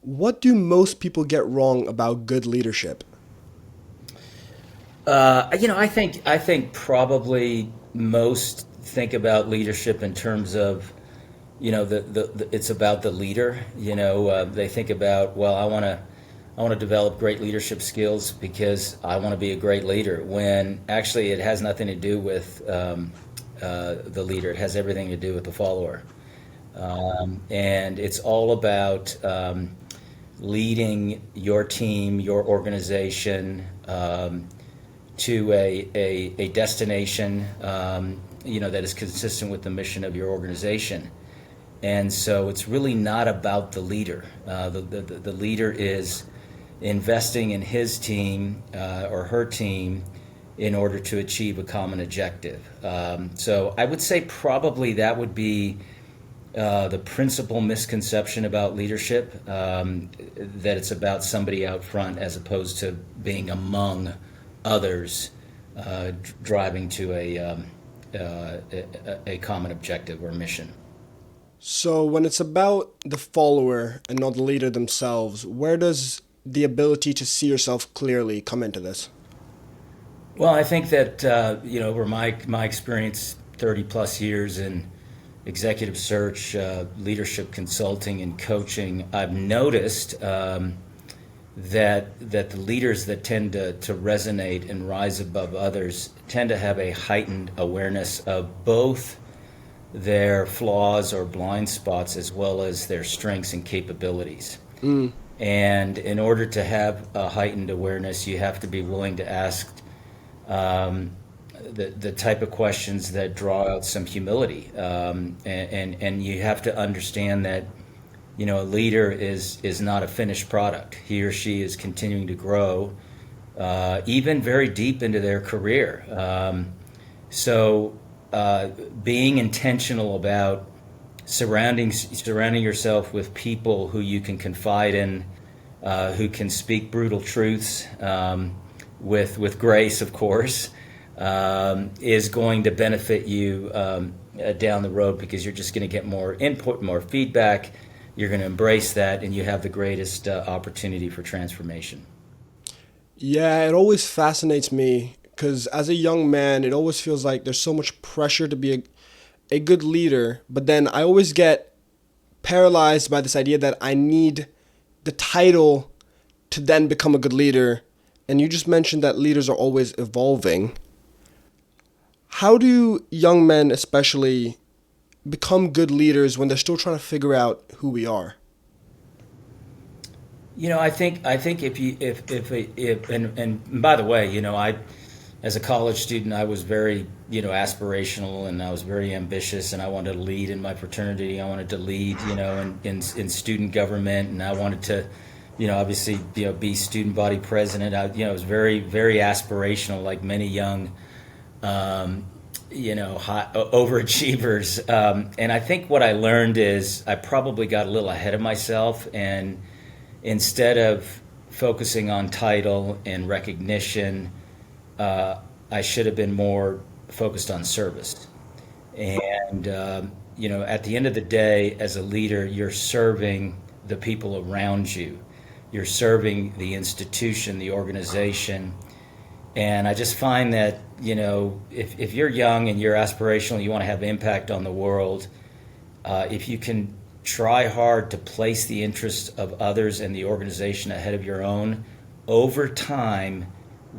What do most people get wrong about good leadership? I think probably most think about leadership in terms of, it's about the leader. They think about, well, I want to develop great leadership skills because I want to be a great leader. When actually it has nothing to do with the leader. It has everything to do with the follower, and it's all about leading your team, your organization, to a destination, that is consistent with the mission of your organization. And so it's really not about the leader. The leader is investing in his team or her team in order to achieve a common objective. So I would say probably that would be the principal misconception about leadership, that it's about somebody out front as opposed to being among others, driving to a common objective or mission. So, when it's about the follower and not the leader themselves, where does the ability to see yourself clearly come into this? Well, I think that over my experience, 30 plus years in executive search, leadership consulting, and coaching, I've noticed that the leaders that tend to resonate and rise above others tend to have a heightened awareness of both their flaws or blind spots as well as their strengths and capabilities. Mm. And in order to have a heightened awareness, you have to be willing to ask um, the type of questions that draw out some humility, and you have to understand that a leader is not a finished product. He or she is continuing to grow, even very deep into their career. So being intentional about surrounding yourself with people who you can confide in, who can speak brutal truths, with grace, of course, is going to benefit you down the road, because you're just going to get more input, more feedback. You're going to embrace that, and you have the greatest opportunity for transformation. Yeah, it always fascinates me because as a young man, it always feels like there's so much pressure to be a good leader, but then I always get paralyzed by this idea that I need the title to then become a good leader. And you just mentioned that leaders are always evolving. How do young men, especially, become good leaders when they're still trying to figure out who we are? I think if and by the way, I as a college student, I was very aspirational, and I was very ambitious, and I wanted to lead in my fraternity. I wanted to lead, in student government, and I wanted to, obviously, be student body president. I was very aspirational, like many young, high, overachievers. And I think what I learned is I probably got a little ahead of myself, and instead of focusing on title and recognition, uh, I should have been more focused on service. And at the end of the day, as a leader, you're serving the people around you. You're serving the institution, the organization. And I just find that, if you're young and you're aspirational, you want to have impact on the world, if you can try hard to place the interests of others and the organization ahead of your own, over time,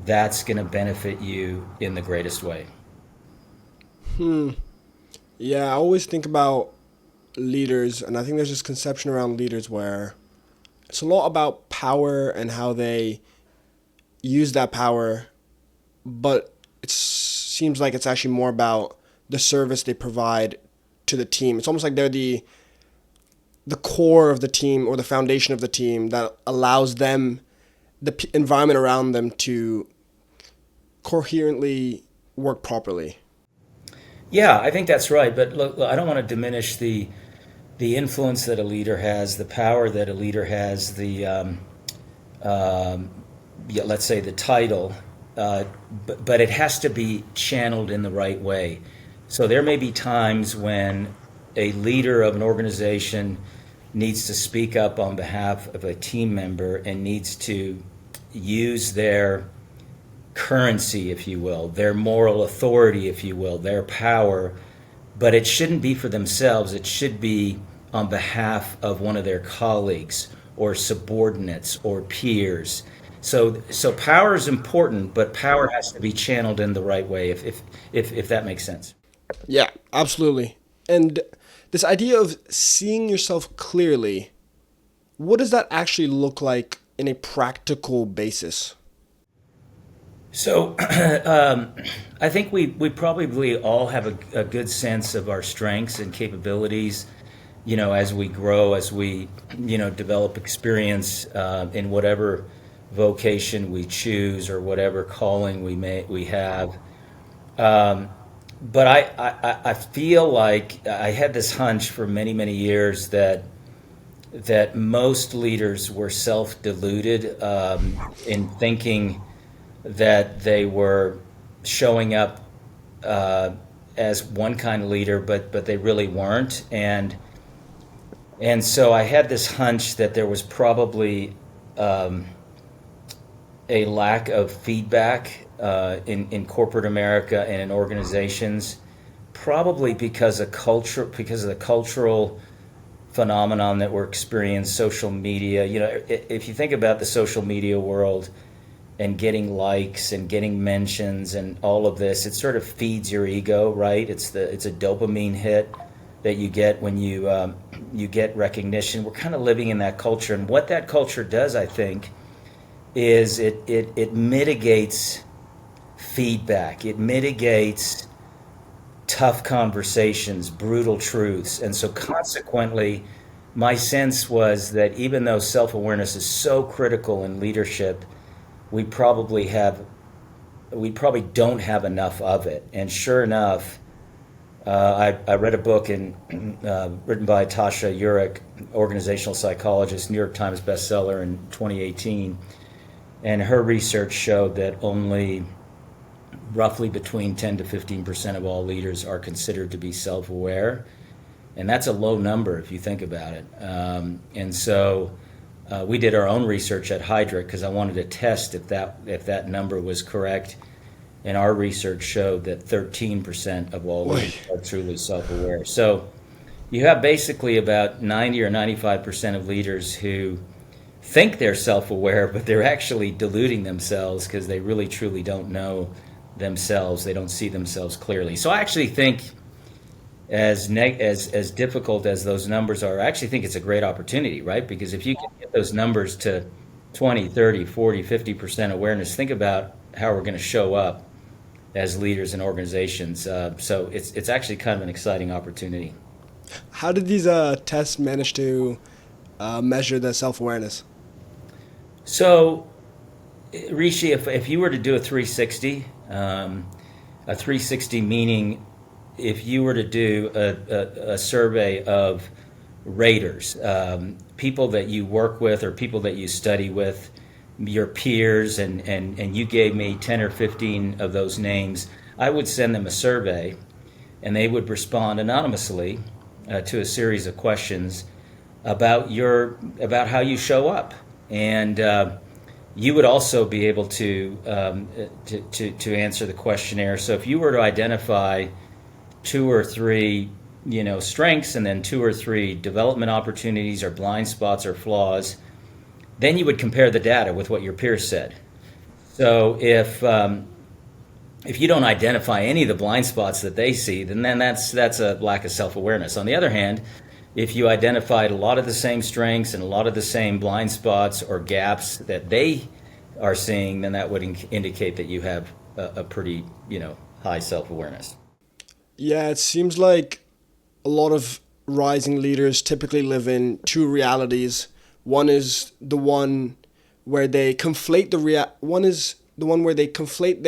that's going to benefit you in the greatest way. Yeah, I always think about leaders, and I think there's this conception around leaders where it's a lot about power and how they use that power, but it seems like it's actually more about the service they provide to the team. It's almost like they're the core of the team or the foundation of the team that allows them the environment around them to coherently work properly. Yeah, I think that's right. But look, I don't want to diminish the influence that a leader has, the power that a leader has, um, yeah, let's say the title, but it has to be channeled in the right way. So there may be times when a leader of an organization needs to speak up on behalf of a team member and needs to use their currency, if you will, their moral authority, if you will, their power, but it shouldn't be for themselves. It should be on behalf of one of their colleagues or subordinates or peers. So power is important, but power has to be channeled in the right way, if that makes sense. Yeah, absolutely. And this idea of seeing yourself clearly, what does that actually look like in a practical basis? So I think we probably all have a good sense of our strengths and capabilities, as we grow, as we, develop experience in whatever vocation we choose or whatever calling we have. But I feel like I had this hunch for many, many years that most leaders were self-deluded in thinking that they were showing up as one kind of leader, but they really weren't. And so I had this hunch that there was probably a lack of feedback in corporate America and in organizations, probably because of the cultural phenomenon that we're experiencing, social media. If you think about the social media world and getting likes and getting mentions and all of this, it sort of feeds your ego, right? It's a dopamine hit that you get when you get recognition. We're kind of living in that culture, and what that culture does, I think, is it mitigates feedback. It mitigates tough conversations, brutal truths. And so consequently, my sense was that even though self-awareness is so critical in leadership, we probably don't have enough of it. And sure enough, I read a book written by Tasha Eurich, organizational psychologist, New York Times bestseller in 2018. And her research showed that only roughly between 10 to 15% of all leaders are considered to be self-aware. And that's a low number if you think about it. And so we did our own research at Hydra because I wanted to test if that number was correct. And our research showed that 13% of all leaders are truly self-aware. So you have basically about 90 or 95% of leaders who think they're self-aware, but they're actually deluding themselves because they really truly don't know themselves. They don't see themselves clearly. So I actually think, as difficult as those numbers are, I actually think it's a great opportunity, right? Because if you can get those numbers to 20, 30, 40, 50% awareness, think about how we're going to show up as leaders in organizations. So it's actually kind of an exciting opportunity. How did these tests manage to measure the self-awareness? So, Rishi, if you were to do a 360, a 360 meaning if you were to do a survey of raters, people that you work with or people that you study with, your peers, and you gave me 10 or 15 of those names, I would send them a survey and they would respond anonymously to a series of questions about how you show up. And you would also be able to answer the questionnaire. So if you were to identify two or three, strengths, and then two or three development opportunities or blind spots or flaws, then you would compare the data with what your peers said. So if you don't identify any of the blind spots that they see, then that's a lack of self-awareness. On the other hand, if you identified a lot of the same strengths and a lot of the same blind spots or gaps that they are seeing, then that would indicate that you have a pretty, high self-awareness. Yeah, it seems like a lot of rising leaders typically live in two realities. One is the one where they conflate one is the one where they conflate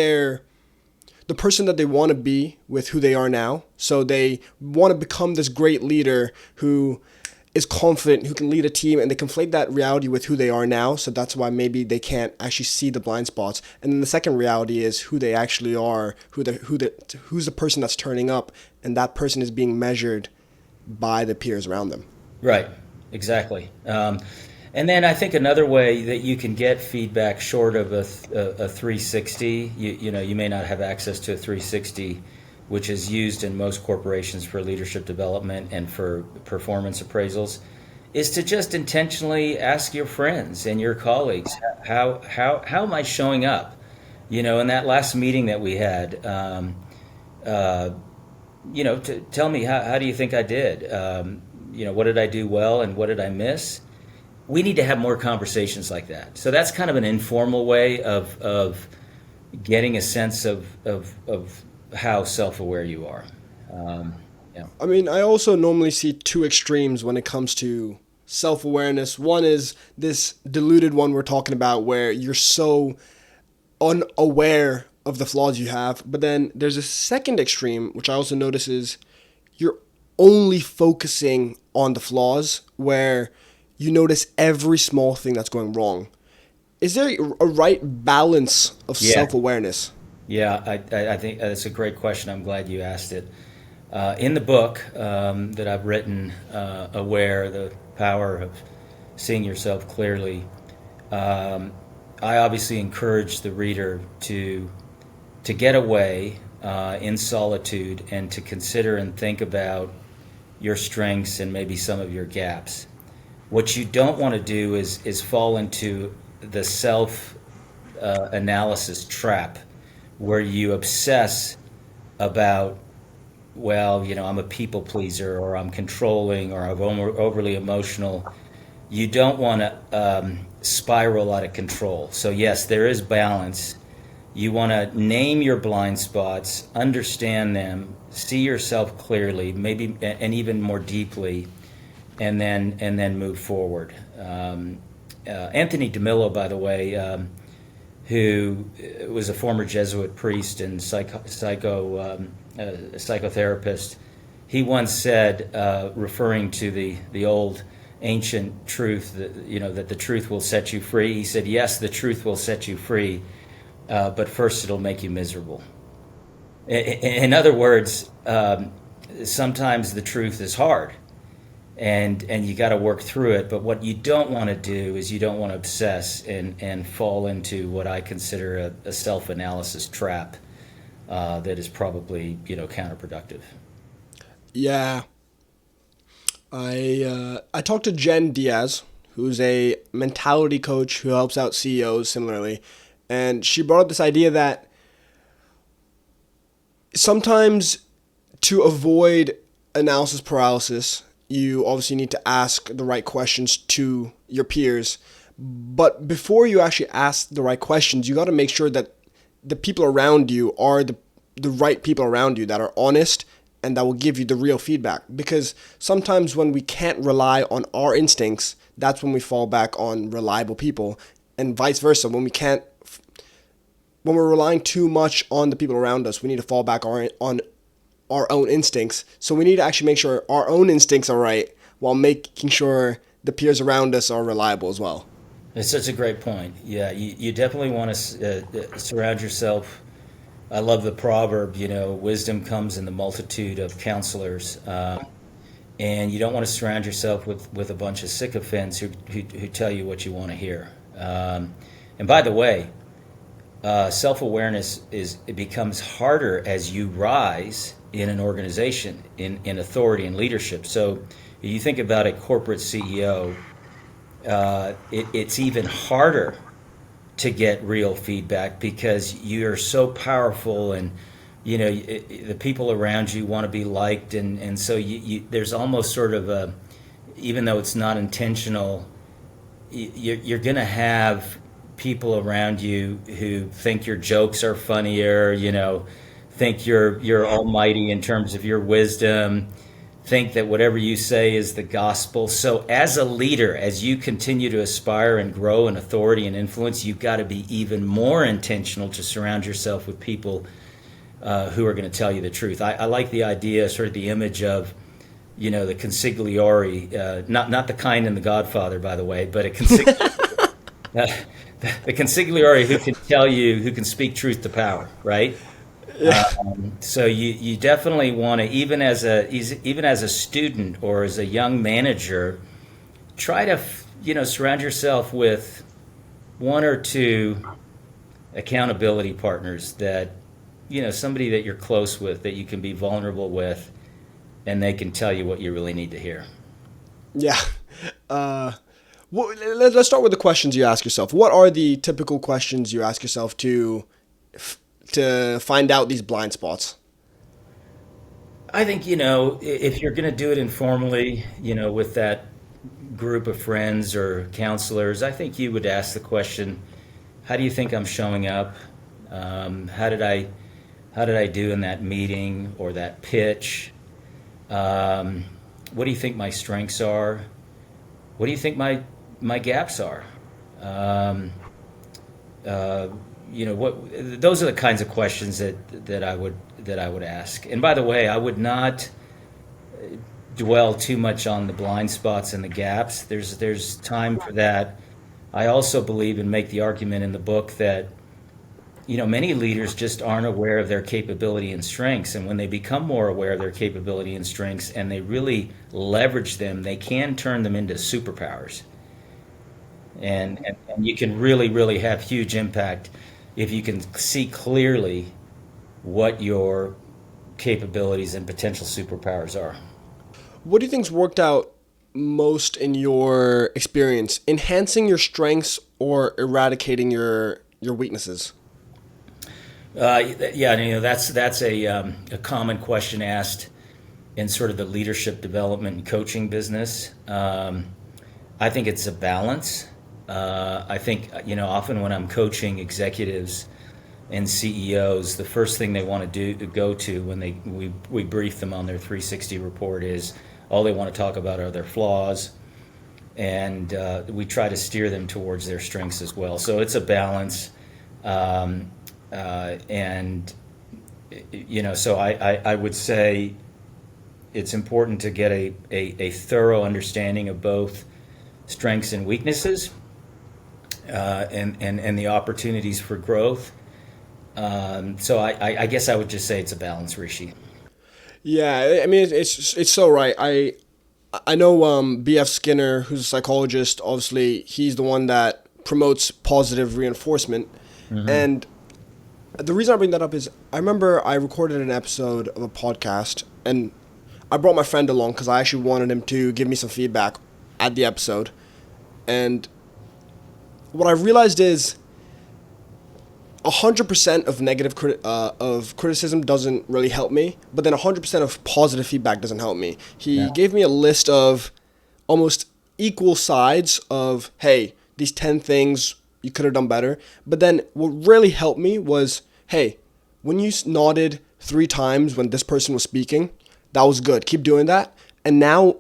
the person that they want to be with who they are now. So they want to become this great leader who is confident, who can lead a team, and they conflate that reality with who they are now. So that's why maybe they can't actually see the blind spots. And then the second reality is who they actually are, who's the person that's turning up, and that person is being measured by the peers around them. Right. exactly. And then I think another way that you can get feedback short of a 360, you know, you may not have access to a 360, which is used in most corporations for leadership development and for performance appraisals, is to just intentionally ask your friends and your colleagues, how am I showing up? You know, in that last meeting that we had, uh, you know, tell me, how do you think I did? You know, what did I do well and what did I miss? We need to have more conversations like that. So that's kind of an informal way of getting a sense of how self-aware you are. Yeah. I mean, I also normally see two extremes when it comes to self awareness. One is this diluted one we're talking about where you're so unaware of the flaws you have. But then there's a second extreme, which I also notice is you're only focusing on the flaws where you notice every small thing that's going wrong. Is there a right balance of Yeah. self awareness? Yeah, I think that's a great question. I'm glad you asked it. In the book that I've written, Aware, the Power of Seeing Yourself Clearly, I obviously encourage the reader to get away in solitude and to consider and think about your strengths and maybe some of your gaps. What you don't want to do is fall into the self analysis trap where you obsess about, well, you know, I'm a people pleaser or I'm controlling or I'm overly emotional. You don't want to spiral out of control. So, yes, there is balance. You want to name your blind spots, understand them, see yourself clearly, maybe and even more deeply, and then move forward. Anthony DeMillo, by the way, who was a former Jesuit priest and psychotherapist, he once said, referring to the old ancient truth that, you know, that the truth will set you free. He said, "Yes, the truth will set you free, but first it'll make you miserable." In other words, sometimes the truth is hard, and you got to work through it. But what you don't want to do is you don't want to obsess and fall into what I consider a self-analysis trap that is probably, you know, counterproductive. Yeah, I talked to Jen Diaz, who's a mentality coach who helps out CEOs similarly, and she brought up this idea that sometimes to avoid analysis paralysis, you obviously need to ask the right questions to your peers. But before you actually ask the right questions, you got to make sure that the people around you are the right people around you that are honest and that will give you the real feedback. Because sometimes when we can't rely on our instincts, that's when we fall back on reliable people, and vice versa. When we're relying too much on the people around us, we need to fall back on our own instincts. So we need to actually make sure our own instincts are right while making sure the peers around us are reliable as well. It's such a great point. Yeah, you definitely want to surround yourself. I love the proverb, you know, wisdom comes in the multitude of counselors. And you don't want to surround yourself with a bunch of sycophants who tell you what you want to hear. And by the way, self-awareness it becomes harder as you rise in an organization, in authority and leadership. So if you think about a corporate CEO, it's even harder to get real feedback because you're so powerful, and you know the people around you want to be liked, and so there's almost sort of a, even though it's not intentional, you're going to have people around you who think your jokes are funnier, you know, think you're almighty in terms of your wisdom, think that whatever you say is the gospel. So as a leader, as you continue to aspire and grow in authority and influence, you've got to be even more intentional to surround yourself with people who are going to tell you the truth. I like the idea, sort of the image of, you know, the consigliere, not the kind in The Godfather, by the way, but the consigliere who can tell you, who can speak truth to power, right? So you definitely want to, even as a student or as a young manager, try to surround yourself with one or two accountability partners that somebody that you're close with that you can be vulnerable with, and they can tell you what you really need to hear. Yeah. Uh, well, let's start with the questions you ask yourself. What are the typical questions you ask yourself to find out these blind spots? I think if you're going to do it informally, with that group of friends or counselors, I think you would ask the question, how do you think I'm showing up? How did I do in that meeting or that pitch? What do you think my strengths are? What do you think my gaps are? Um, uh, what those are the kinds of questions that I would ask. And by the way, I would not dwell too much on the blind spots and the gaps. There's time for that. I also believe and make the argument in the book that many leaders just aren't aware of their capability and strengths, and when they become more aware of their capability and strengths and they really leverage them, they can turn them into superpowers. And you can really, really have huge impact if you can see clearly what your capabilities and potential superpowers are. What do you think's worked out most in your experience, enhancing your strengths or eradicating your weaknesses? Yeah, that's a common question asked in sort of the leadership development and coaching business. I think it's a balance. I think often when I'm coaching executives and CEOs, the first thing they want to go to when we brief them on their 360 report is all they want to talk about are their flaws, and we try to steer them towards their strengths as well. So it's a balance, and so I would say it's important to get a thorough understanding of both strengths and weaknesses, and the opportunities for growth. So I guess I would just say it's a balance, Rishi. Yeah, I mean it's so right. I know B.F. Skinner, who's a psychologist. Obviously, he's the one that promotes positive reinforcement, Hmm. and the reason I bring that up is I remember I recorded an episode of a podcast, and I brought my friend along because I actually wanted him to give me some feedback at the episode, and what I realized is 100% of of criticism doesn't really help me, but then 100% of positive feedback doesn't help me. He Yeah. gave me a list of almost equal sides of, hey, these 10 things you could have done better. But then what really helped me was, hey, when you nodded 3 times when this person was speaking, that was good. Keep doing that. And now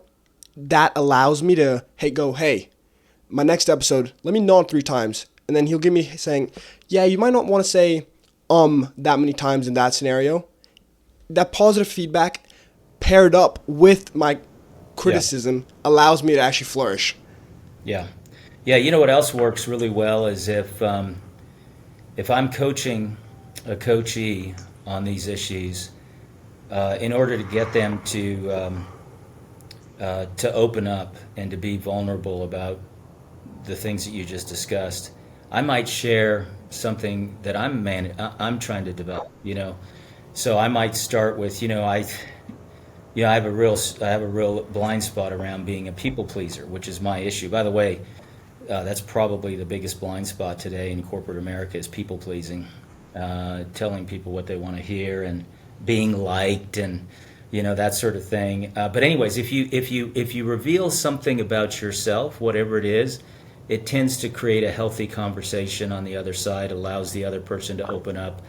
that allows me to, hey, my next episode, let me nod 3 times. And then he'll give me saying, yeah, you might not want to say that many times in that scenario. That positive feedback paired up with my Yeah. criticism allows me to actually flourish. Yeah. Yeah. You know what else works really well is if I'm coaching a coachee on these issues, in order to get them to open up and to be vulnerable about the things that you just discussed, I might share something that I'm trying to develop. So I might start with I have a real blind spot around being a people pleaser, which is my issue. By the way, that's probably the biggest blind spot today in corporate America is people pleasing, telling people what they want to hear and being liked and that sort of thing. But anyways, if you reveal something about yourself, whatever it is, it tends to create a healthy conversation on the other side, allows the other person to open up.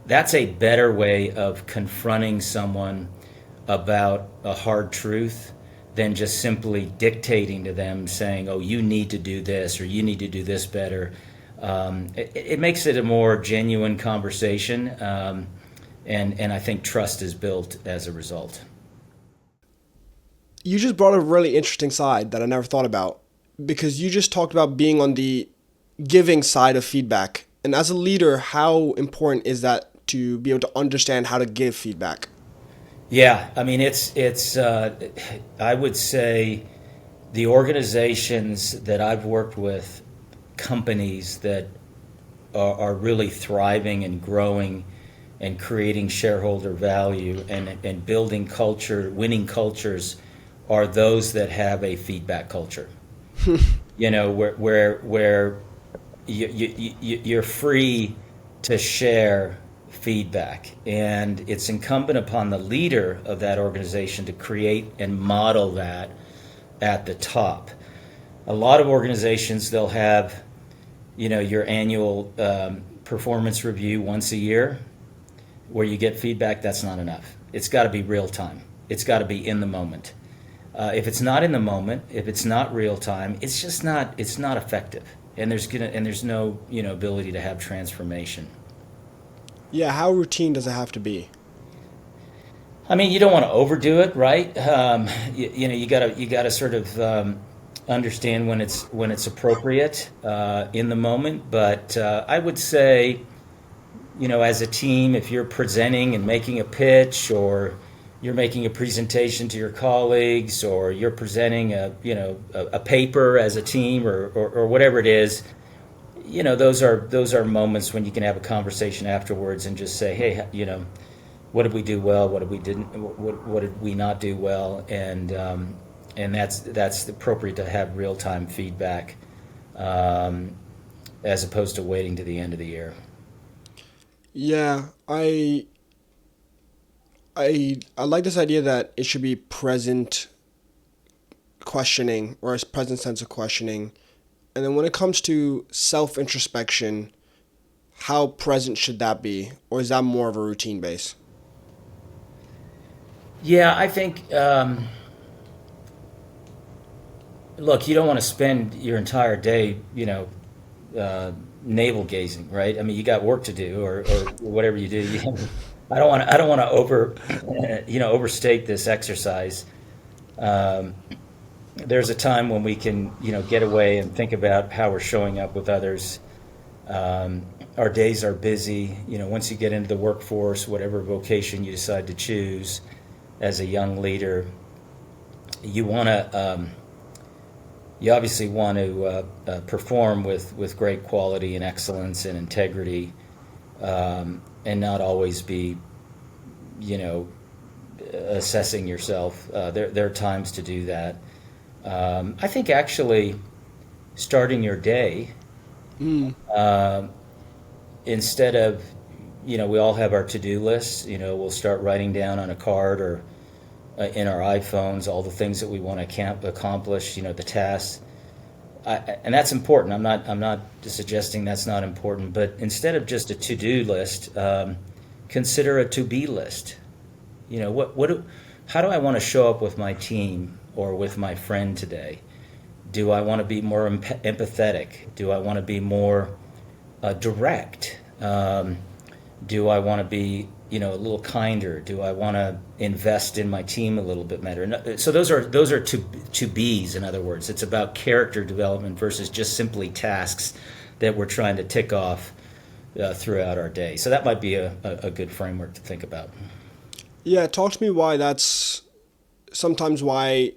That's a better way of confronting someone about a hard truth than just simply dictating to them saying, oh, you need to do this or you need to do this better. It makes it a more genuine conversation, and I think trust is built as a result. You just brought a really interesting side that I never thought about because you just talked about being on the giving side of feedback. And as a leader, how important is that to be able to understand how to give feedback? Yeah, I mean, it's I would say the organizations that I've worked with, companies that are really thriving and growing and creating shareholder value and building culture, winning cultures, are those that have a feedback culture. Where you're free to share feedback, and it's incumbent upon the leader of that organization to create and model that at the top. A lot of organizations, they'll have, your annual performance review once a year where you get feedback. That's not enough. It's got to be real time. It's got to be in the moment. If it's not in the moment, if it's not real time, it's just not. It's not effective, and there's no ability to have transformation. Yeah, how routine does it have to be? I mean, you don't want to overdo it, right? You gotta sort of understand when it's appropriate in the moment. But I would say, as a team, if you're presenting and making a pitch, or you're making a presentation to your colleagues, or you're presenting a paper as a team, or whatever it is, those are moments when you can have a conversation afterwards and just say, hey, what did we do well? What did we didn't? What did we not do well? And that's appropriate to have real time feedback, as opposed to waiting to the end of the year. Yeah, I like this idea that it should be present questioning, or a present sense of questioning. And then when it comes to self introspection, how present should that be? Or is that more of a routine base? Yeah, I think. Look, you don't want to spend your entire day, navel gazing, right? I mean, you got work to do, or whatever you do. I don't want to overstate this exercise. Um, there's a time when we can, get away and think about how we're showing up with others. Our days are busy. Once you get into the workforce, whatever vocation you decide to choose as a young leader, you want to. You obviously want to perform with great quality and excellence and integrity, and not always be, you know, assessing yourself. There are times to do that. I think actually starting your day, Mm. uh, instead of, we all have our to-do lists. We'll start writing down on a card or in our iPhones all the things that we want to accomplish. The tasks. And that's important. I'm not suggesting that's not important, but instead of just a to-do list, consider a to-be list. How do I want to show up with my team or with my friend today? Do I want to be more empathetic? Do I want to be more direct? Do I want to be, a little kinder? Do I want to invest in my team a little bit better? So those are to be's. In other words, it's about character development versus just simply tasks that we're trying to tick off throughout our day. So that might be a good framework to think about. Yeah, talk to me why that's sometimes why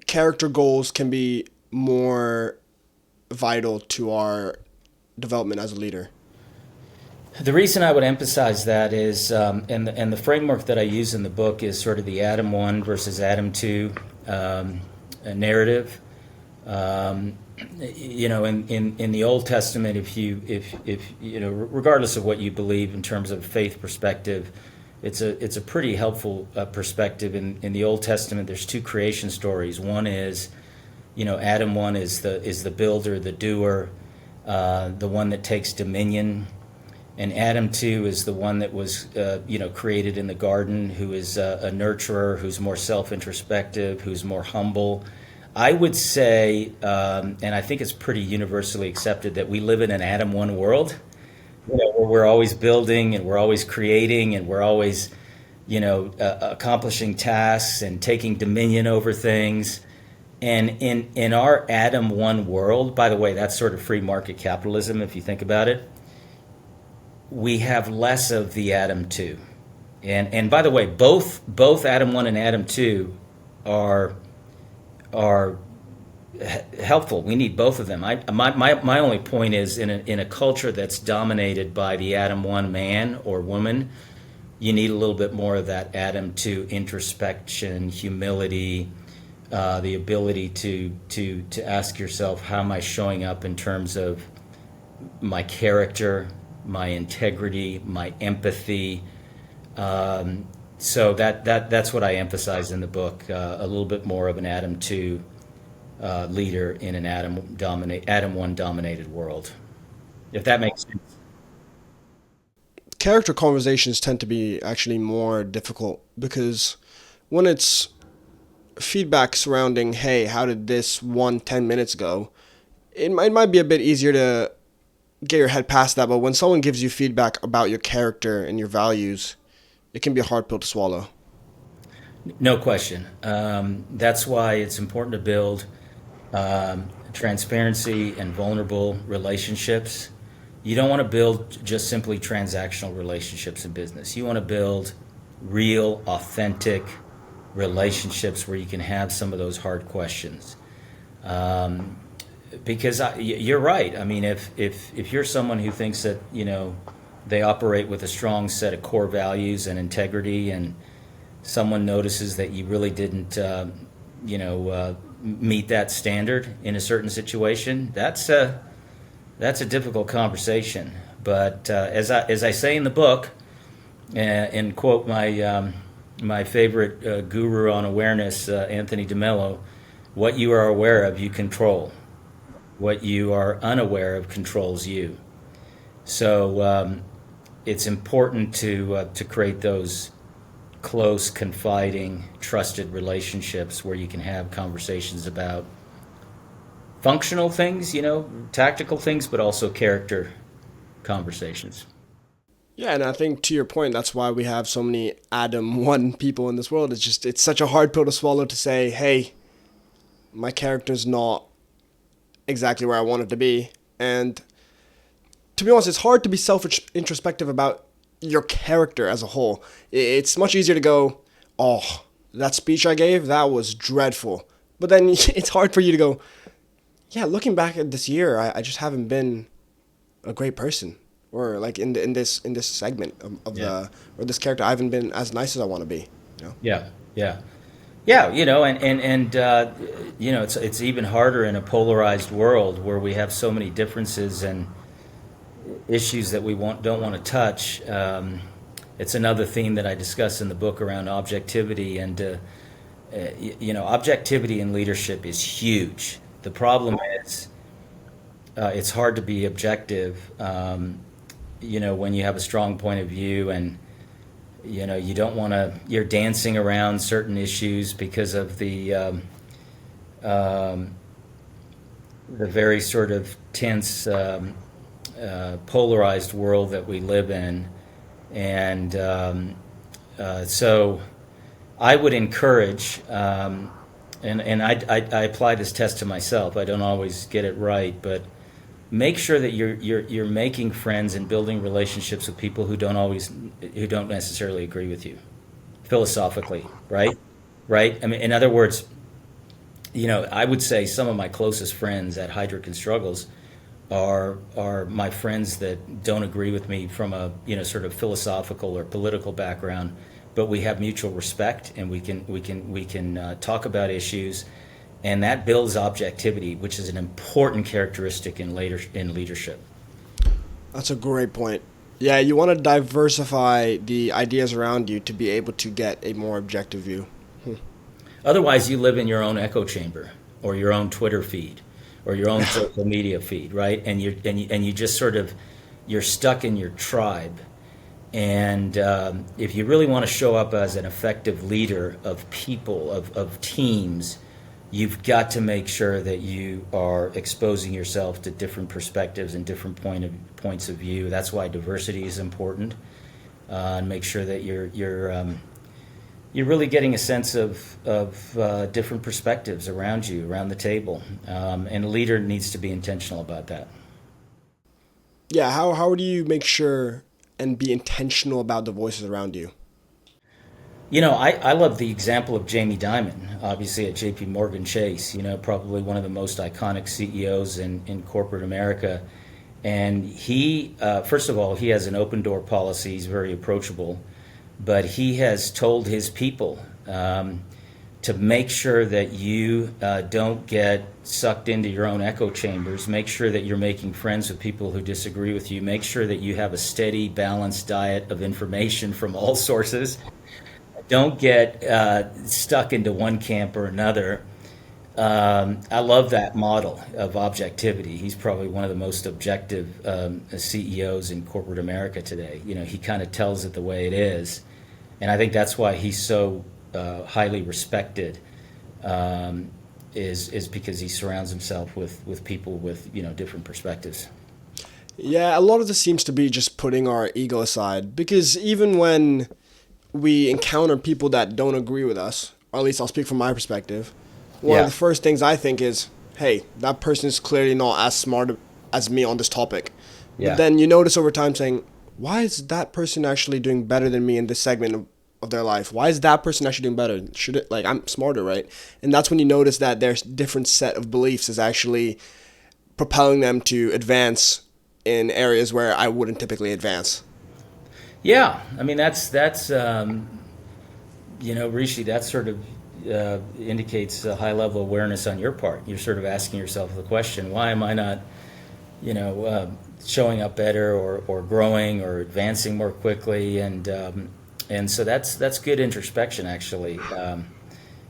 character goals can be more vital to our development as a leader. The reason I would emphasize that is, and the framework that I use in the book is sort of the Adam 1 versus Adam 2 narrative. In the Old Testament, if regardless of what you believe in terms of faith perspective, it's a pretty helpful perspective. In the Old Testament, there's two creation stories. One is, Adam 1 is the builder, the doer, the one that takes dominion. And Adam 2 is the one that was, created in the garden, who is a nurturer, who's more self-introspective, who's more humble. I would say, and I think it's pretty universally accepted, that we live in an Adam 1 world, where we're always building and we're always creating and we're always, accomplishing tasks and taking dominion over things. And in our Adam 1 world, by the way, that's sort of free market capitalism if you think about it, we have less of the Adam 2. And by the way, both Adam 1 and Adam 2 are are helpful. We need both of them. My only point is in a culture that's dominated by the Adam 1 man or woman, you need a little bit more of that Adam 2 introspection, humility, the ability to ask yourself, how am I showing up in terms of my character, my integrity, my empathy. So that's what I emphasize in the book. A little bit more of an Adam 2 leader in an Adam 1 dominated world. If that makes sense. Character conversations tend to be actually more difficult because when it's feedback surrounding, hey, how did this 10 minutes go? It might be a bit easier to get your head past that, but when someone gives you feedback about your character and your values, it can be a hard pill to swallow. No question. That's why it's important to build transparency and vulnerable relationships. You don't want to build just simply transactional relationships in business. You want to build real, authentic relationships where you can have some of those hard questions. Because you're right. I mean, if you're someone who thinks that they operate with a strong set of core values and integrity, and someone notices that you really didn't, meet that standard in a certain situation, that's a difficult conversation. But as I say in the book, and quote my favorite guru on awareness, Anthony DeMello, what you are aware of, you control. What you are unaware of controls you. So it's important to create those close, confiding, trusted relationships where you can have conversations about functional things, tactical things, but also character conversations. Yeah, and I think to your point, that's why we have so many Adam 1 people in this world. It's such a hard pill to swallow to say, hey, my character's not exactly where I want it to be. And to be honest, it's hard to be self introspective about your character as a whole. It's much easier to go, oh, that speech I gave, that was dreadful. But then it's hard for you to go, yeah, looking back at this year, I just haven't been a great person. Or like in this segment of Yeah. the or this character, I haven't been as nice as I want to be. You know. Yeah. Yeah. Yeah, and it's even harder in a polarized world where we have so many differences and issues that we don't want to touch. It's another theme that I discuss in the book around objectivity, and objectivity in leadership is huge. The problem is it's hard to be objective. When you have a strong point of view, and you don't want to, you're dancing around certain issues because of the very sort of tense, polarized world that we live in. And so I would encourage, and I apply this test to myself. I don't always get it right, but make sure that you're making friends and building relationships with people who don't necessarily agree with you philosophically, right. I mean, in other words, I would say some of my closest friends at Hydrick and Struggles are my friends that don't agree with me from a sort of philosophical or political background, but we have mutual respect, and we can talk about issues, and that builds objectivity, which is an important characteristic in leadership. That's a great point. Yeah, you want to diversify the ideas around you to be able to get a more objective view. Otherwise, you live in your own echo chamber, or your own Twitter feed, or your own social media feed, right? And you just sort of, you're stuck in your tribe. And if you really want to show up as an effective leader of people, of teams, you've got to make sure that you are exposing yourself to different perspectives and different points of view. That's why diversity is important, and make sure that you're really getting a sense of different perspectives around you, around the table, and a leader needs to be intentional about that. Yeah, how do you make sure and be intentional about the voices around you? I love the example of Jamie Dimon, obviously at JP Morgan Chase, probably one of the most iconic CEOs in corporate America. And he, first of all, he has an open door policy. He's very approachable, but he has told his people to make sure that you don't get sucked into your own echo chambers. Make sure that you're making friends with people who disagree with you. Make sure that you have a steady, balanced diet of information from all sources. Don't get stuck into one camp or another. I love that model of objectivity. He's probably one of the most objective CEOs in corporate America today. He kind of tells it the way it is, and I think that's why he's so highly respected. Is because he surrounds himself with people with different perspectives. Yeah, a lot of this seems to be just putting our ego aside because even when we encounter people that don't agree with us, or at least I'll speak from my perspective, one of Yeah, the first things I think is, hey, that person is clearly not as smart as me on this topic. But yeah. then you notice over time saying, why is that person actually doing better than me in this segment of their life? Why is that person actually doing better? Should it, like, I'm smarter, right? And that's when you notice that their different set of beliefs is actually propelling them to advance in areas where I wouldn't typically advance. Yeah, I mean that's Rishi, that sort of indicates a high level awareness on your part. You're sort of asking yourself the question, why am I not, you know, uh, showing up better or growing or advancing more quickly? And so that's good introspection actually,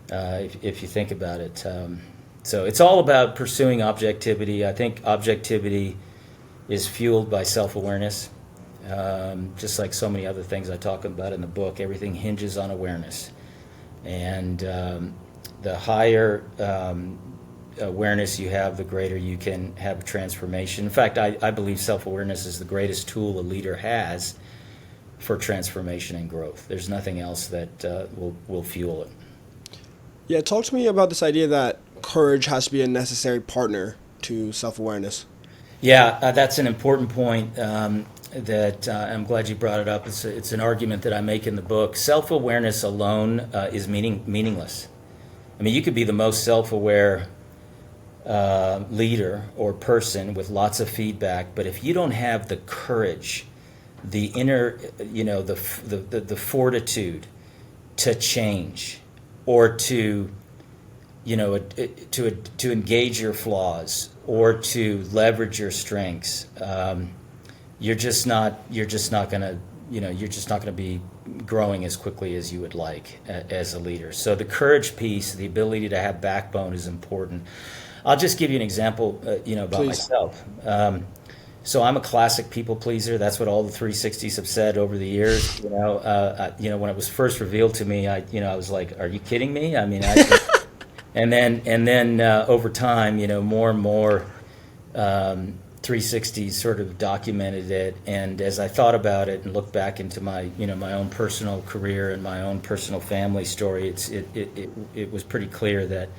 if you think about it. So it's all about pursuing objectivity. I think objectivity is fueled by self awareness. Just like so many other things I talk about in the book, everything hinges on awareness. And the higher awareness you have, the greater you can have transformation. In fact, I believe self awareness is the greatest tool a leader has for transformation and growth. There's nothing else that will fuel it. Yeah, talk to me about this idea that courage has to be a necessary partner to self awareness. Yeah, that's an important point that I'm glad you brought it up. It's an argument that I make in the book. Self awareness alone is meaningless. I mean, you could be the most self aware leader or person with lots of feedback, but if you don't have the courage, the inner, the fortitude to change or to to engage your flaws or to leverage your strengths, you're just not gonna you're just not gonna be growing as quickly as you would like as a leader. So the courage piece, the ability to have backbone, is important. I'll just give you an example, about Please. myself. So I'm a classic people pleaser. That's what all the 360s have said over the years. When it was first revealed to me, I was like, "Are you kidding me?" I mean, and then over time, more and more 360s sort of documented it. And as I thought about it and looked back into my my own personal career and my own personal family story, it was pretty clear that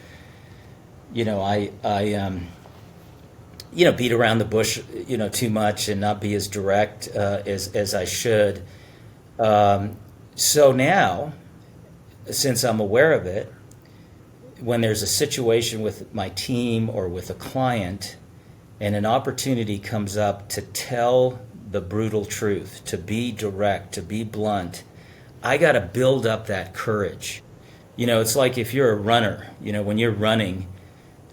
I beat around the bush too much and not be as direct as I should. So now, since I'm aware of it, when there's a situation with my team or with a client and an opportunity comes up to tell the brutal truth, to be direct, to be blunt, I got to build up that courage. It's like if you're a runner, when you're running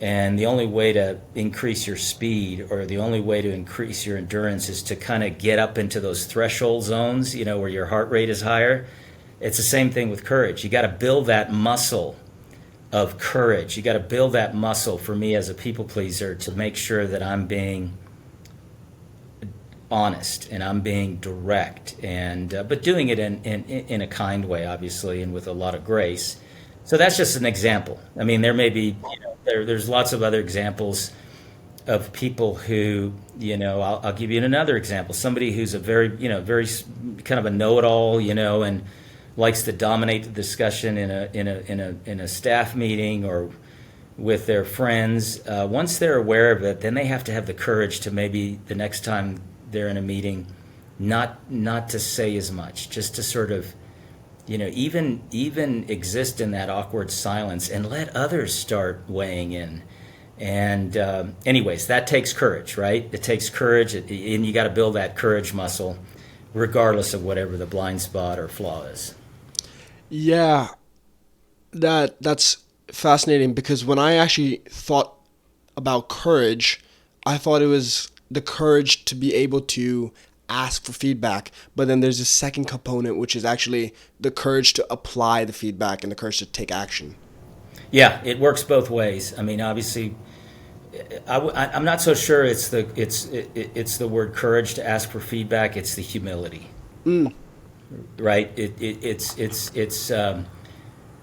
and the only way to increase your speed or the only way to increase your endurance is to kind of get up into those threshold zones, where your heart rate is higher. It's the same thing with courage. You got to build that muscle of courage. You got to build that muscle for me as a people pleaser to make sure that I'm being honest and I'm being direct, and but doing it in a kind way, obviously, and with a lot of grace. So that's just an example. I mean, there may be there's lots of other examples of people who I'll give you another example. Somebody who's a very kind of a know-it-all, and likes to dominate the discussion in a staff meeting or with their friends. Once they're aware of it, then they have to have the courage to maybe the next time they're in a meeting, not to say as much, just to sort of even exist in that awkward silence and let others start weighing in. And anyways, that takes courage, right? It takes courage, and you got to build that courage muscle, regardless of whatever the blind spot or flaw is. Yeah, that's fascinating because when I actually thought about courage, I thought it was the courage to be able to ask for feedback. But then there's a second component, which is actually the courage to apply the feedback and the courage to take action. Yeah, it works both ways. I mean, obviously, I'm not so sure it's the word courage to ask for feedback. It's the humility, right? It's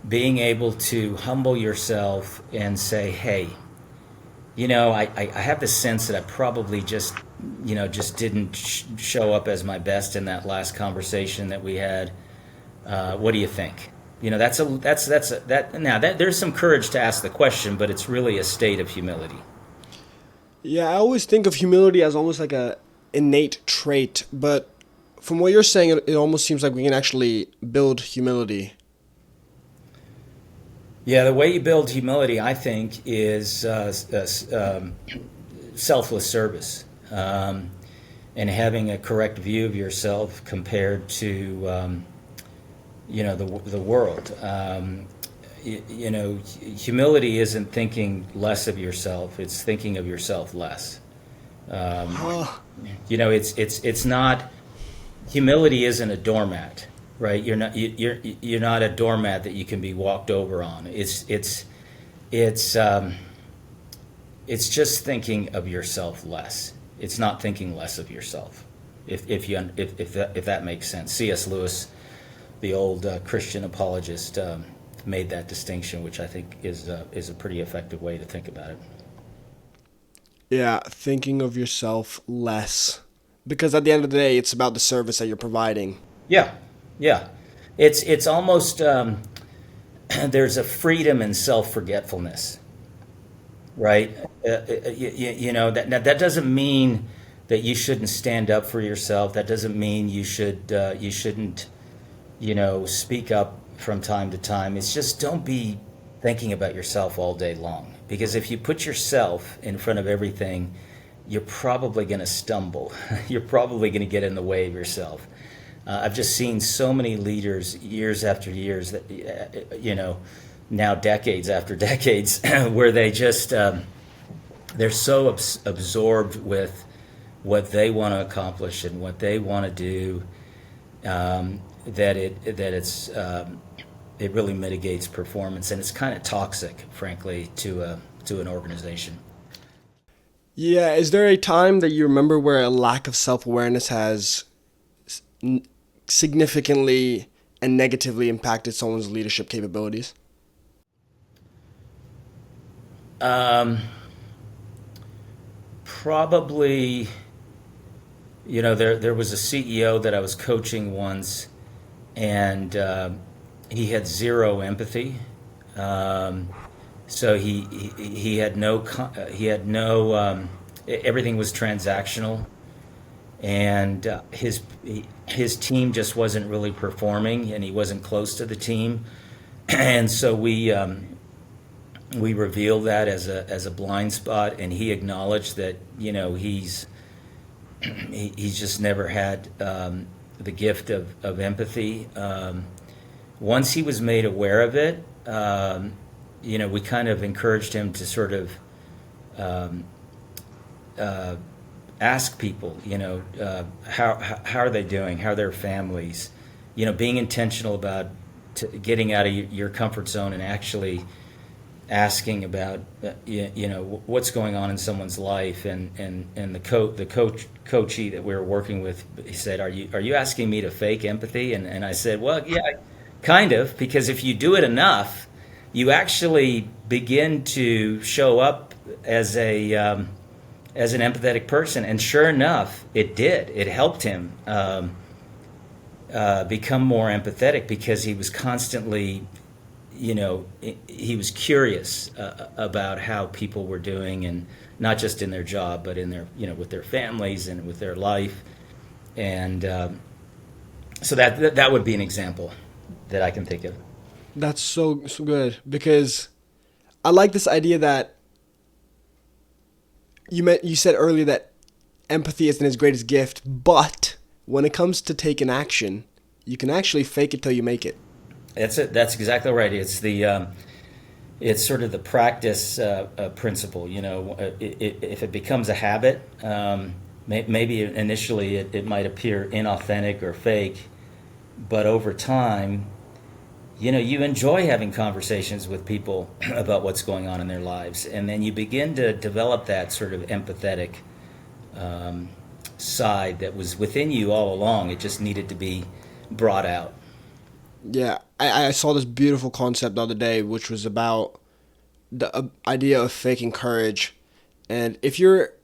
being able to humble yourself and say, hey, I have this sense that I probably just didn't show up as my best in that last conversation that we had. What do you think? There's some courage to ask the question, but it's really a state of humility. Yeah, I always think of humility as almost like a innate trait, but from what you're saying, it almost seems like we can actually build humility. Yeah, the way you build humility, I think, is selfless service, and having a correct view of yourself compared to the world. Humility isn't thinking less of yourself; it's thinking of yourself less. Oh, It's not. Humility isn't a doormat, right? You're not a doormat that you can be walked over on. It's just thinking of yourself less. It's not thinking less of yourself. If that makes sense. C.S. Lewis, the old Christian apologist, made that distinction, which I think is a pretty effective way to think about it. yeah, thinking of yourself less. Because at the end of the day, it's about the service that you're providing. Yeah, yeah. It's almost there's a freedom in self forgetfulness, right? That doesn't mean that you shouldn't stand up for yourself. That doesn't mean you shouldn't speak up from time to time. It's just don't be thinking about yourself all day long. Because if you put yourself in front of everything, you're probably going to stumble. You're probably going to get in the way of yourself. I've just seen so many leaders years after years that, now decades after decades, where they just, they're so absorbed with what they want to accomplish and what they want to do, it really mitigates performance, and it's kind of toxic, frankly, to an organization. Yeah, is there a time that you remember where a lack of self-awareness has n- significantly and negatively impacted someone's leadership capabilities? Um, Probably, there was a CEO that I was coaching once, and he had zero empathy. Um, so he had no everything was transactional, and his team just wasn't really performing, and he wasn't close to the team, and so we revealed that as a blind spot, and he acknowledged that he's just never had the gift of empathy. Once he was made aware of it, we kind of encouraged him to sort of um, uh, ask people, how are they doing, how are their families, being intentional about getting out of your comfort zone and actually asking about what's going on in someone's life, and the coachee that we were working with, he said, are you asking me to fake empathy? And I said, well, yeah, kind of, because if you do it enough, you actually begin to show up as an empathetic person. And sure enough, it helped him become more empathetic, because he was constantly, he was curious about how people were doing, and not just in their job, but in their, with their families and with their life. And so that would be an example. that I can think of. That's so good because I like this idea that you said earlier that empathy isn't his greatest gift, but when it comes to taking action, you can actually fake it till you make it. That's it. That's exactly right. It's sort of the practice principle. If it becomes a habit, maybe initially it might appear inauthentic or fake, but over time, you enjoy having conversations with people about what's going on in their lives, and then you begin to develop that sort of empathetic side that was within you all along. It just needed to be brought out. Yeah, I saw this beautiful concept the other day, which was about the idea of faking courage. And if you're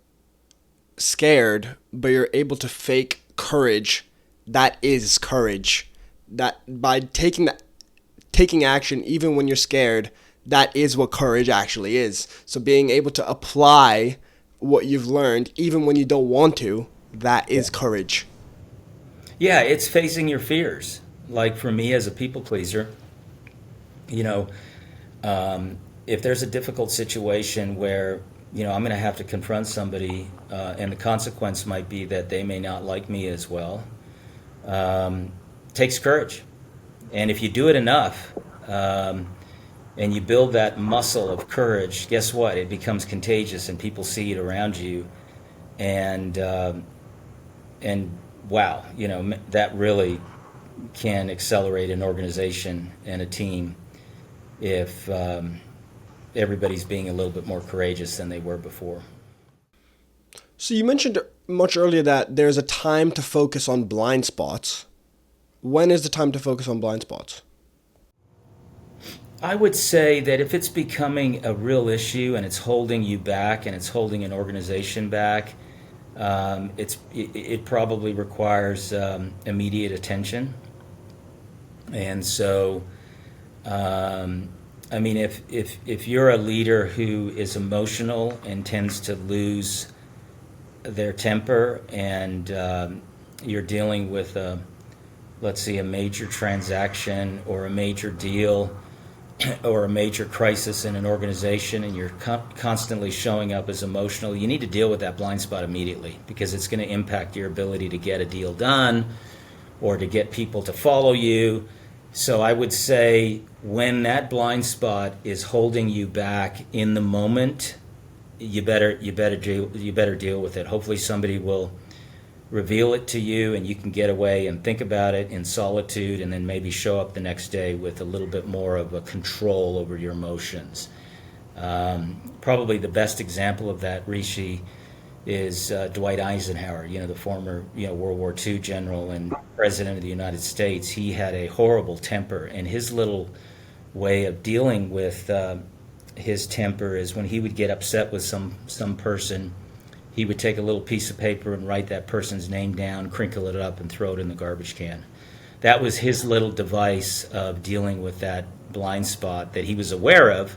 scared, but you're able to fake courage, that is courage. That by taking action even when you're scared, that is what courage actually is. So being able to apply what you've learned even when you don't want to, that is courage. Yeah, it's facing your fears. Like for me as a people pleaser, you know, if there's a difficult situation where I'm going to have to confront somebody, and the consequence might be that they may not like me as well, takes courage. And if you do it enough, and you build that muscle of courage, guess what? It becomes contagious, and people see it around you, and and wow, that really can accelerate an organization and a team if everybody's being a little bit more courageous than they were before. So you mentioned much earlier that there's a time to focus on blind spots. When is the time to focus on blind spots? I would say that if it's becoming a real issue and it's holding you back and it's holding an organization back, it probably requires immediate attention. And so, I mean, if you're a leader who is emotional and tends to lose their temper, and you're dealing with let's see, a major transaction or a major deal or a major crisis in an organization, and you're constantly showing up as emotional, you need to deal with that blind spot immediately, because it's going to impact your ability to get a deal done or to get people to follow you. So I would say when that blind spot is holding you back in the moment, you better deal with it. Hopefully somebody will reveal it to you, and you can get away and think about it in solitude, and then maybe show up the next day with a little bit more of a control over your emotions. Probably the best example of that, Rishi, is Dwight Eisenhower, the former World War II general and president of the United States. He had a horrible temper, and his little way of dealing with his temper is when he would get upset with some person, he would take a little piece of paper and write that person's name down, crinkle it up, and throw it in the garbage can. That was his little device of dealing with that blind spot that he was aware of,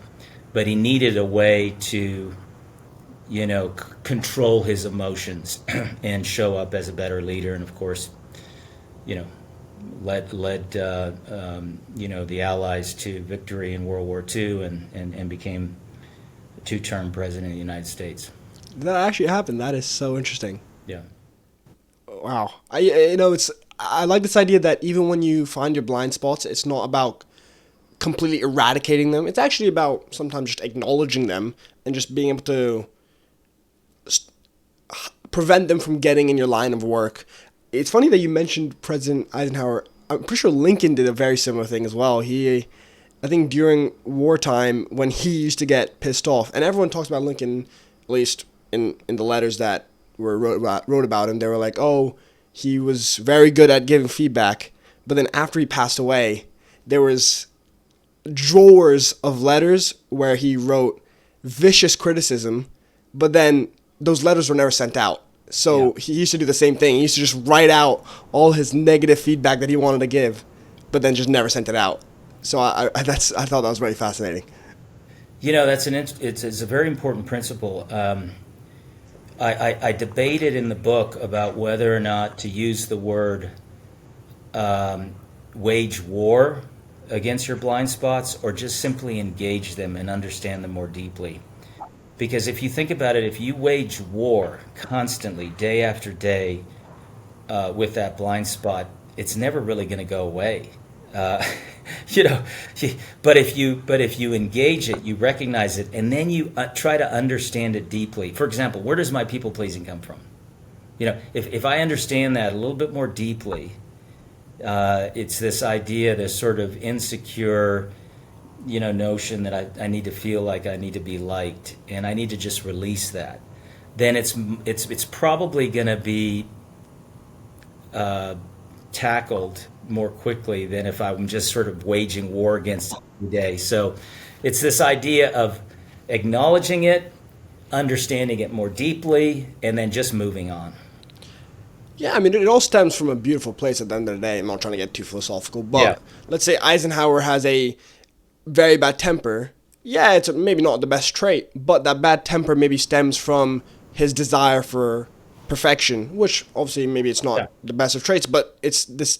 but he needed a way to, control his emotions and show up as a better leader. And of course, you know, led the Allies to victory in World War II, and became a two-term president of the United States. That actually happened. That is so interesting. Yeah. Wow. I like this idea that even when you find your blind spots, it's not about completely eradicating them. It's actually about sometimes just acknowledging them and just being able to prevent them from getting in your line of work. It's funny that you mentioned President Eisenhower. I'm pretty sure Lincoln did a very similar thing as well. I think during wartime, when he used to get pissed off, and everyone talks about Lincoln, at least in the letters that were wrote about him, they were like, oh, he was very good at giving feedback. But then after he passed away, there was drawers of letters where he wrote vicious criticism, but then those letters were never sent out. So Yeah. he used to do the same thing. He used to just write out all his negative feedback that he wanted to give, but then just never sent it out. So I thought that was very fascinating. It's a very important principle. I debated in the book about whether or not to use the word wage war against your blind spots or just simply engage them and understand them more deeply. Because if you think about it, if you wage war constantly, day after day, with that blind spot, it's never really going to go away. Uh, you know, but if you engage it, you recognize it, and then you try to understand it deeply. For example, where does my people pleasing come from? If I understand that a little bit more deeply, it's this idea, this sort of insecure, notion that I need to feel like I need to be liked, and I need to just release that. Then it's probably going to be tackled more quickly than if I'm just sort of waging war against it every day. So it's this idea of acknowledging it, understanding it more deeply, and then just moving on. Yeah, I mean, it all stems from a beautiful place at the end of the day. I'm not trying to get too philosophical, Yeah. but let's say Eisenhower has a very bad temper. Yeah, it's maybe not the best trait, but that bad temper maybe stems from his desire for perfection, which obviously maybe it's Yeah. not the best of traits, but it's this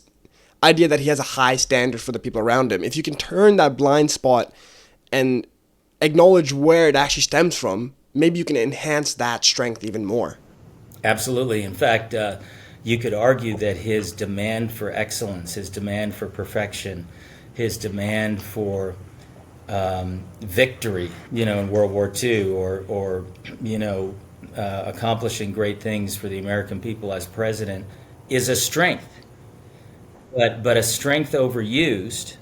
idea that he has a high standard for the people around him. If you can turn that blind spot and acknowledge where it actually stems from, maybe you can enhance that strength even more. Absolutely. In fact, you could argue that his demand for excellence, his demand for perfection, his demand for victory, in World War II, or accomplishing great things for the American people as president, is a strength. But a strength overused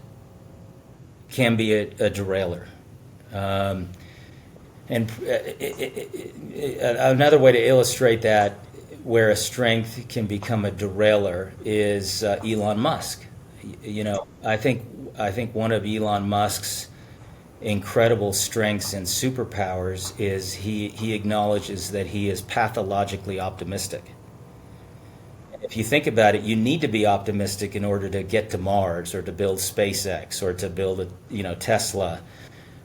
can be a derailer. Um, and another way to illustrate that, where a strength can become a derailer, is Elon Musk. I think one of Elon Musk's incredible strengths and superpowers is he acknowledges that he is pathologically optimistic. If you think about it, you need to be optimistic in order to get to Mars or to build SpaceX or to build Tesla,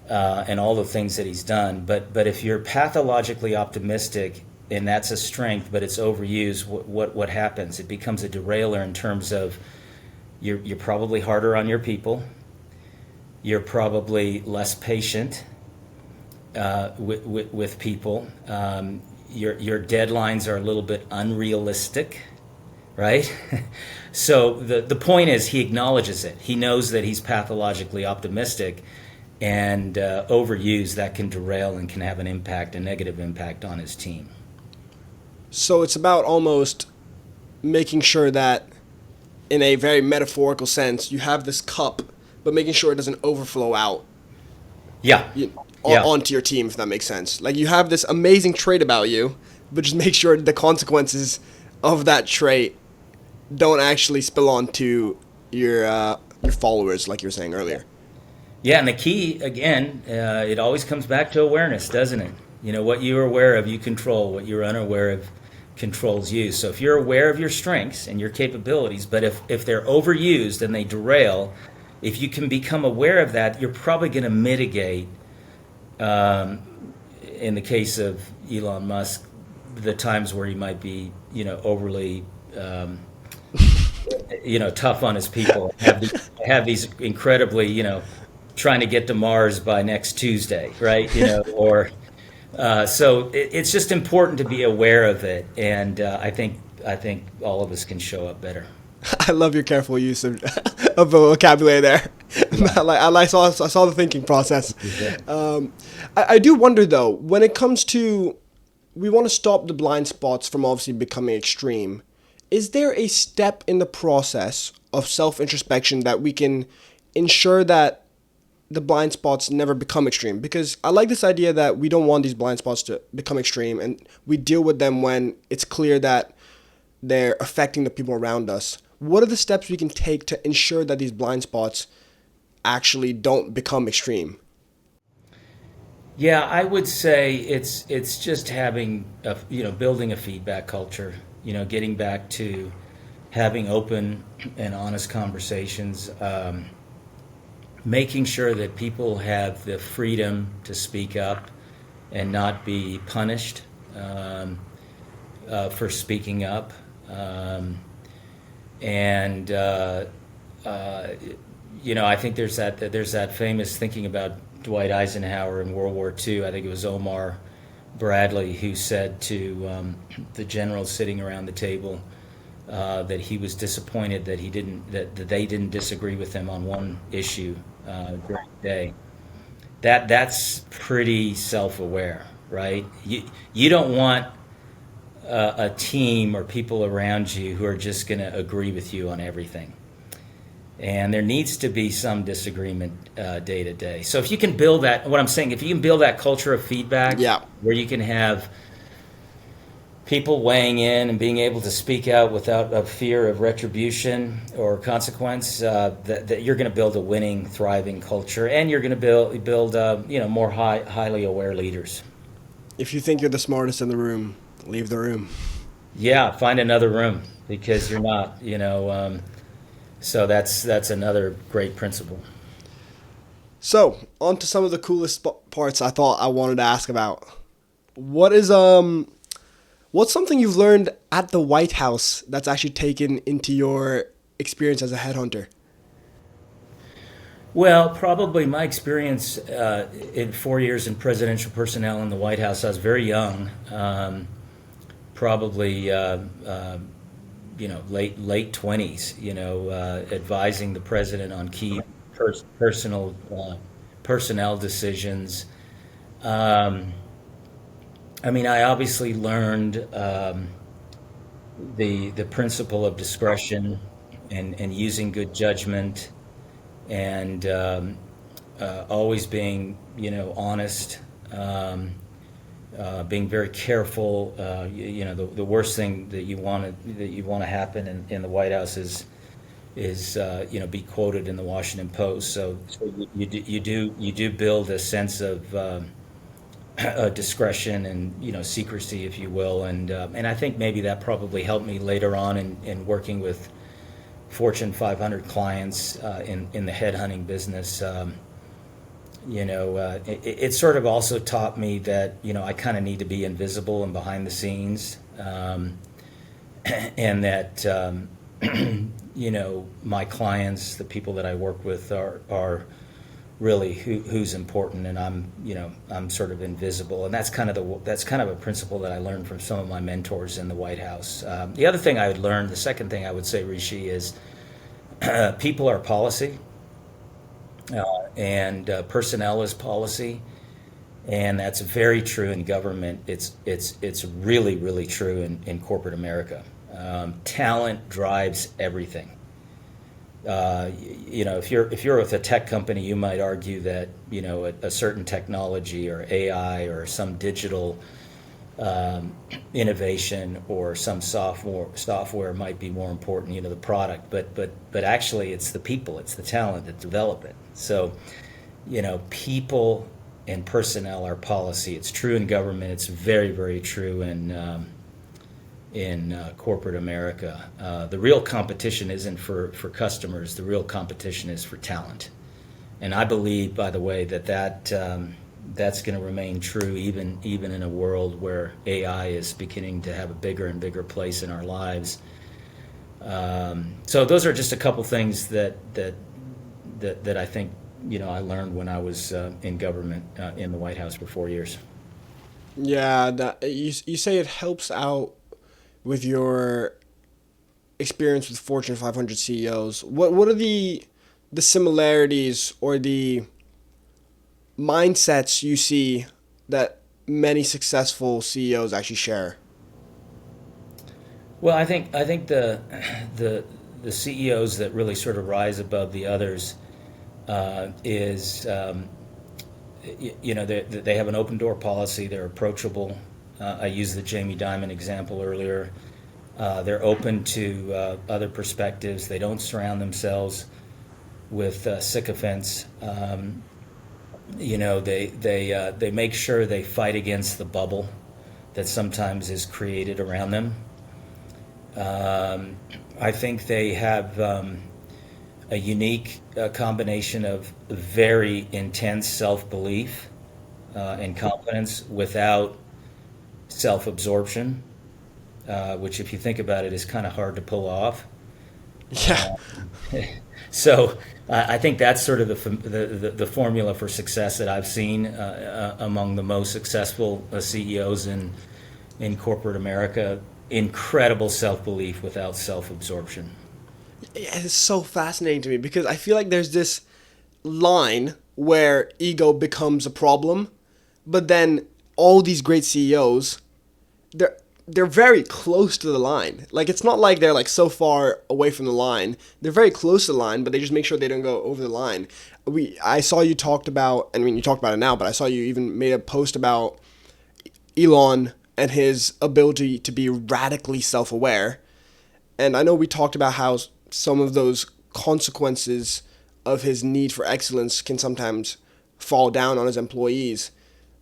and all the things that he's done. But if you're pathologically optimistic and that's a strength, but it's overused, what happens? It becomes a derailer in terms of you're probably harder on your people. You're probably less patient with people. Your deadlines are a little bit unrealistic, right? So the point is, he acknowledges it. He knows that he's pathologically optimistic, and overused, that can derail and can have an impact, a negative impact on his team. So it's about almost making sure that, in a very metaphorical sense, you have this cup, but making sure it doesn't overflow out Yeah, you, yeah. onto your team, if that makes sense. Like, you have this amazing trait about you, but just make sure the consequences of that trait don't actually spill onto your followers, like you were saying earlier. Yeah, and the key, again, it always comes back to awareness, doesn't it? What you're aware of, you control. What you're unaware of controls you. So if you're aware of your strengths and your capabilities, but if they're overused and they derail, if you can become aware of that, you're probably going to mitigate, in the case of Elon Musk, the times where he might be, overly, tough on his people, have these incredibly, trying to get to Mars by next Tuesday, right? Or so it's just important to be aware of it, and I think all of us can show up better. I love your careful use of vocabulary there. Yeah. I saw the thinking process. Yeah. I do wonder though, when it comes to, we want to stop the blind spots from obviously becoming extreme. Is there a step in the process of self introspection that we can ensure that the blind spots never become extreme? Because I like this idea that we don't want these blind spots to become extreme, and we deal with them when it's clear that they're affecting the people around us. What are the steps we can take to ensure that these blind spots actually don't become extreme? Yeah, I would say it's just having building a feedback culture. Getting back to having open and honest conversations, making sure that people have the freedom to speak up and not be punished, for speaking up, and uh, I think there's that famous thinking about Dwight Eisenhower in World War II. I think it was Omar Bradley who said to the generals sitting around the table that he was disappointed that that they didn't disagree with him on one issue during the day. That's pretty self-aware, right? You don't want a team or people around you who are just going to agree with you on everything. And there needs to be some disagreement day to day. So if you can build that, what I'm saying, if you can build that culture of feedback Yeah. where you can have people weighing in and being able to speak out without a fear of retribution or consequence, that you're going to build a winning, thriving culture, and you're going to build more highly aware leaders. If you think you're the smartest in the room, leave the room. Yeah, find another room because you're not. So that's another great principle. So, on to some of the coolest parts I thought I wanted to ask about. What is what's something you've learned at the White House that's actually taken into your experience as a headhunter? Well, probably my experience in 4 years in presidential personnel in the White House. I was very young, probably late 20s. Advising the president on key personal personnel decisions. Um, I obviously learned the principle of discretion and using good judgment and always being honest, being very careful. The worst thing that you want to happen in the White House is be quoted in the Washington Post. So you do build a sense of discretion and secrecy, if you will, and I think maybe that probably helped me later on in working with Fortune 500 clients in the headhunting business. It sort of also taught me that I kind of need to be invisible and behind the scenes, and that my clients, the people that I work with, are really who's important, and I'm sort of invisible, and that's kind of a principle that I learned from some of my mentors in the White House. The second thing I would say, Rishi, is people are policy, and personnel is policy, and that's very true in government. It's really really true in corporate America. Talent drives everything. If you're with a tech company, you might argue that a certain technology or AI or some digital innovation or some software might be more important, the product, but actually it's the people, it's the talent that develop it. So people and personnel are policy. It's true in government. It's very very true in corporate America. The real competition isn't for customers. The real competition is for talent. And I believe, by the way, that's going to remain true even in a world where AI is beginning to have a bigger and bigger place in our lives. So those are just a couple things that I think I learned when I was in government in the White House for 4 years. Yeah, that you say it helps out with your experience with Fortune 500 CEOs. What are the similarities or the mindsets you see that many successful CEOs actually share? Well, I think the CEOs that really sort of rise above the others is they have an open door policy. They're approachable. I used the Jamie Dimon example earlier. They're open to other perspectives. They don't surround themselves with sycophants. They make sure they fight against the bubble that sometimes is created around them. I think they have a unique combination of very intense self-belief and confidence without self-absorption, which, if you think about it, is kind of hard to pull off. Yeah. So I think that's sort of the formula for success that I've seen among the most successful CEOs in corporate America. Incredible self belief without self absorption. It's so fascinating to me because I feel like there's this line where ego becomes a problem, but then all these great CEOs, they're they're very close to the line. Like it's not like they're like so far away from the line. They're very close to the line, but they just make sure they don't go over the line. I saw you talked about, I mean you talked about it now, but I saw you even made a post about Elon and his ability to be radically self-aware. And I know we talked about how some of those consequences of his need for excellence can sometimes fall down on his employees.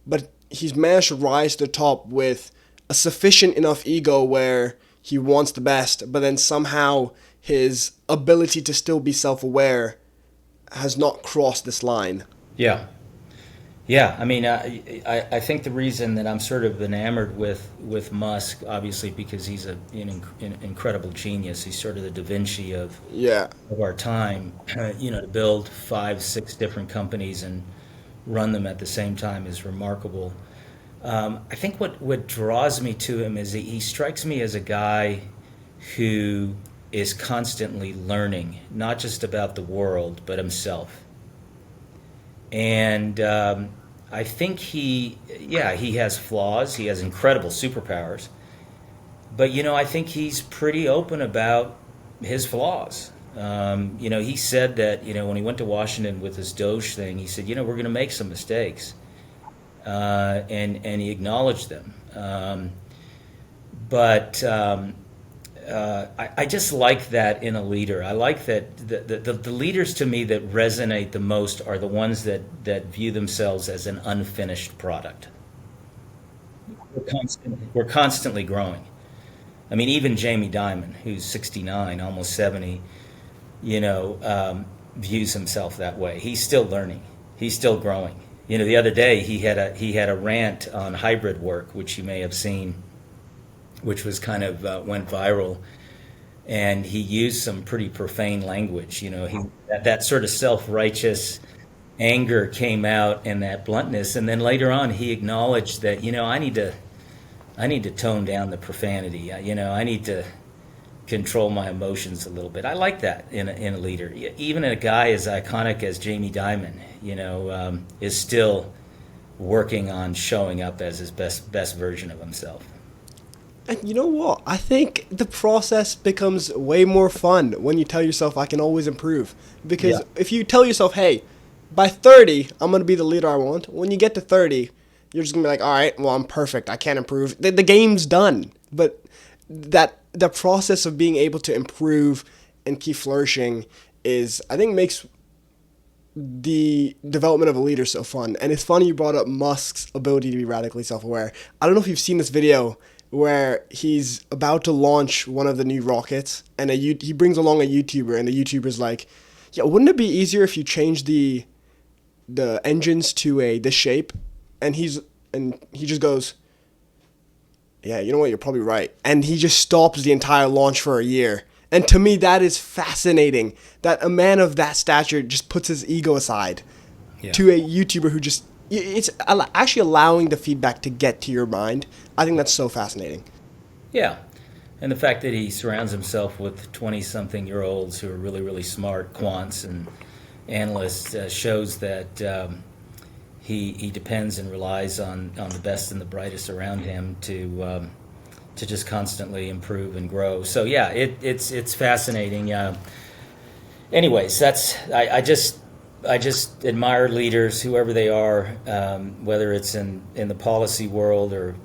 But he's managed to rise to the top with a sufficient enough ego where he wants the best, but then somehow his ability to still be self aware has not crossed this line. Yeah. Yeah, I mean, I think the reason that I'm sort of enamored with Musk, obviously, because he's an incredible genius. He's sort of the Da Vinci Yeah. of our time. To build five, six different companies and run them at the same time is remarkable. I think what draws me to him is he strikes me as a guy who is constantly learning, not just about the world, but himself. And I think he has flaws. He has incredible superpowers. But, I think he's pretty open about his flaws. He said that, when he went to Washington with this Doge thing, he said, we're going to make some mistakes. And he acknowledged them. But I just like that in a leader. I like that the leaders to me that resonate the most are the ones that view themselves as an unfinished product. We're constantly growing. I mean, even Jamie Dimon, who's 69, almost 70, views himself that way. He's still learning. He's still growing. The other day he had a rant on hybrid work, which you may have seen, which was kind of went viral, and he used some pretty profane language. That sort of self-righteous anger came out and that bluntness, and then later on he acknowledged that I need to tone down the profanity. I need to control my emotions a little bit. I like that in a leader. Even a guy as iconic as Jamie Dimon, is still working on showing up as his best version of himself. And you know what? I think the process becomes way more fun when you tell yourself I can always improve. Because Yeah. if you tell yourself, hey, by 30, I'm going to be the leader I want, when you get to 30, you're just going to be like, all right, well, I'm perfect. I can't improve. The game's done. But the process of being able to improve and keep flourishing is, I think, makes the development of a leader so fun. And it's funny you brought up Musk's ability to be radically self-aware. I don't know if you've seen this video where he's about to launch one of the new rockets, and he brings along a YouTuber, and the YouTuber's like, "Yeah, wouldn't it be easier if you changed the engines to this shape?" And he just goes, "Yeah, you know what? You're probably right." And he just stops the entire launch for a year. And to me, that is fascinating. That a man of that stature just puts his ego aside Yeah. to a YouTuber who just it's actually allowing the feedback to get to your mind. I think that's so fascinating. Yeah. And the fact that he surrounds himself with 20-something-year-olds who are really, really smart quants and analysts shows that he depends and relies on the best and the brightest around him to just constantly improve and grow. So yeah, it's fascinating. Anyways, I just admire leaders, whoever they are, whether it's in the policy world or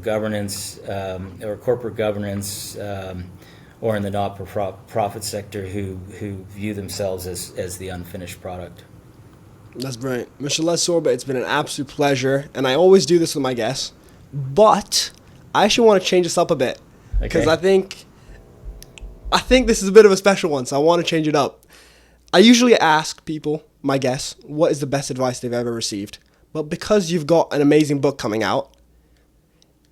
governance or corporate governance, or in the not-for-profit sector, who view themselves as the unfinished product. That's brilliant. Mr. Csorba, it's been an absolute pleasure, and I always do this with my guests, but I actually want to change this up a bit because Okay. I think this is a bit of a special one, so I want to change it up. I usually ask people, my guests, what is the best advice they've ever received. But because you've got an amazing book coming out,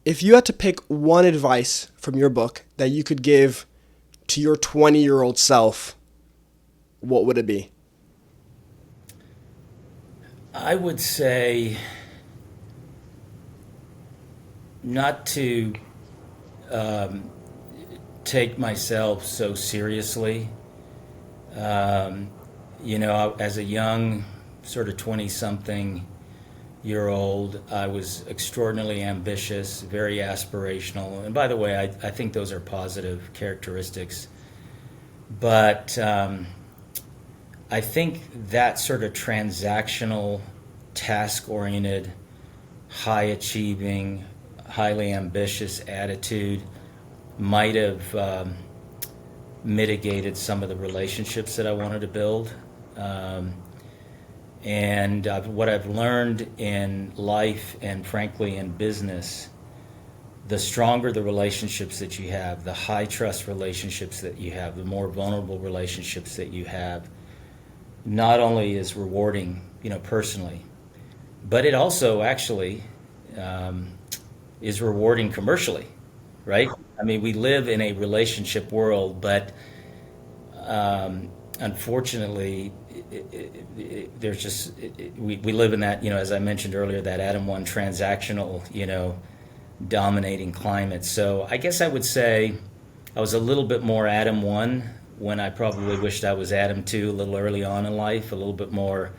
if you had to pick one advice from your book that you could give to your 20-year-old self, what would it be? I would say not to take myself so seriously. Um, as a young, sort of 20 something year old, I was extraordinarily ambitious, very aspirational. And by the way, I think those are positive characteristics. But I think that sort of transactional, task oriented, high achieving, highly ambitious attitude might have mitigated some of the relationships that I wanted to build. Um, and what I've learned in life and frankly in business, the stronger the relationships that you have, the high trust relationships that you have, the more vulnerable relationships that you have, not only is rewarding, personally, but it also actually um, is rewarding commercially, right? I mean, we live in a relationship world, but unfortunately, there's just we live in that, as I mentioned earlier, that Adam one transactional, dominating climate. So I guess I would say I was a little bit more Adam one when I probably wished I was Adam two a little early on in life, a little bit more,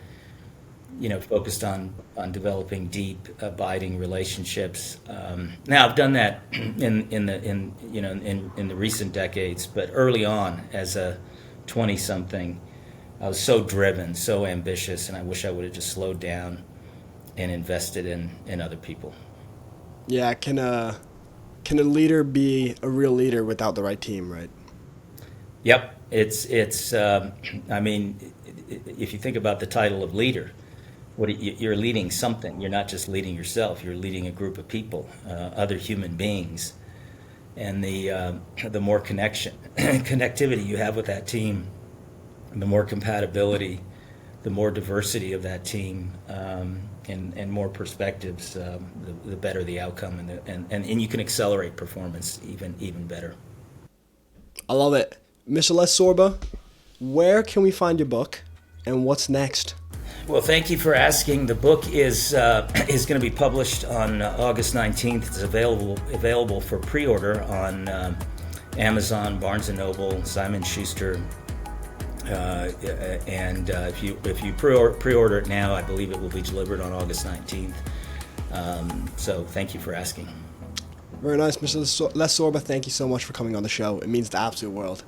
focused on developing deep, abiding relationships. Now I've done that in the recent decades, but early on as a 20 something, I was so driven, so ambitious, and I wish I would have just slowed down and invested in other people. Yeah, can a leader be a real leader without the right team, right? Yep, it's. I mean, if you think about the title of leader, you're leading something. You're not just leading yourself. You're leading a group of people, other human beings, and the more connectivity you have with that team, the more compatibility, the more diversity of that team, and more perspectives, the better the outcome, and you can accelerate performance even better. I love it. Mr. Les Sorba, where can we find your book and what's next? Well, thank you for asking. The book is going to be published on August 19th. It's available for pre-order on Amazon, Barnes and Noble, Simon Schuster, and if you pre-order it now, I believe it will be delivered on August 19th. So thank you for asking. Very nice, Mr. Les Sorba. Thank you so much for coming on the show. It means the absolute world.